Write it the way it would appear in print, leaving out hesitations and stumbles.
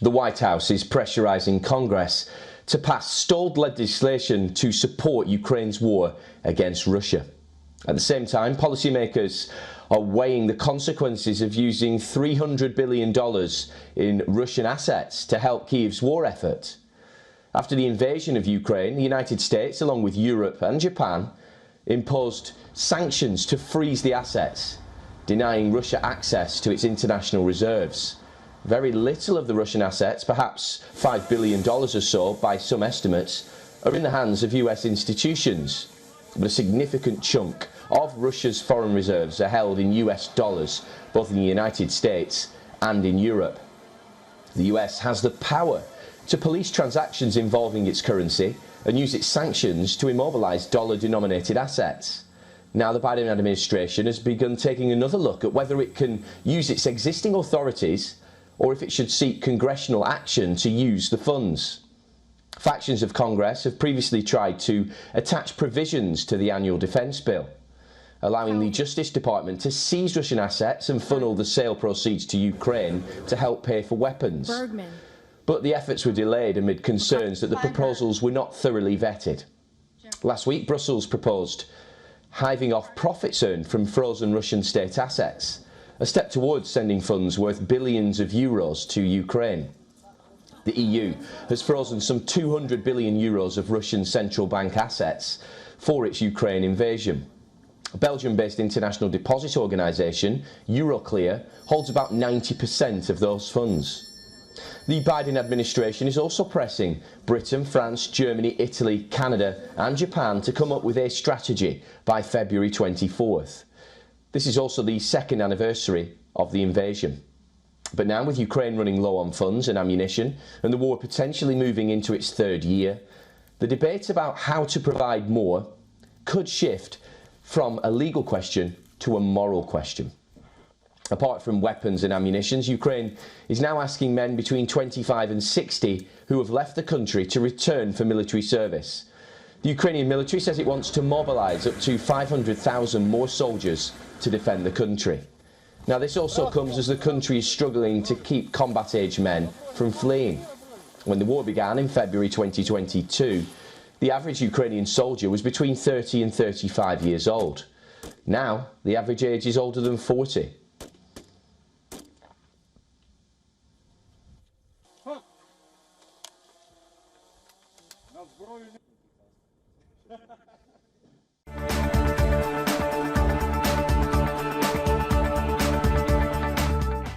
The White House is pressurising Congress to pass stalled legislation to support Ukraine's war against Russia. At the same time, policymakers are weighing the consequences of using $300 billion in Russian assets to help Kyiv's war effort. After the invasion of Ukraine, the United States, along with Europe and Japan, imposed sanctions to freeze the assets, denying Russia access to its international reserves. Very little of the Russian assets, perhaps $5 billion or so by some estimates, are in the hands of US institutions. But a significant chunk of Russia's foreign reserves are held in US dollars, both in the United States and in Europe. The US has the power to police transactions involving its currency and use its sanctions to immobilize dollar-denominated assets. Now the Biden administration has begun taking another look at whether it can use its existing authorities or if it should seek congressional action to use the funds. Factions of Congress have previously tried to attach provisions to the annual defence bill, allowing the Justice Department to seize Russian assets and funnel the sale proceeds to Ukraine to help pay for weapons. But the efforts were delayed amid concerns that the proposals were not thoroughly vetted. Last week, Brussels proposed hiving off profits earned from frozen Russian state assets, a step towards sending funds worth billions of euros to Ukraine. The EU has frozen some 200 billion euros of Russian central bank assets for its Ukraine invasion. A Belgium-based international deposit organisation, Euroclear, holds about 90% of those funds. The Biden administration is also pressing Britain, France, Germany, Italy, Canada and Japan to come up with a strategy by February 24th. This is also the second anniversary of the invasion. But now, with Ukraine running low on funds and ammunition and the war potentially moving into its third year, the debate about how to provide more could shift from a legal question to a moral question. Apart from weapons and ammunition, Ukraine is now asking men between 25 and 60 who have left the country to return for military service. The Ukrainian military says it wants to mobilise up to 500,000 more soldiers to defend the country. Now, this also comes as the country is struggling to keep combat-age men from fleeing. When the war began in February 2022, the average Ukrainian soldier was between 30 and 35 years old. Now, the average age is older than 40. На зброю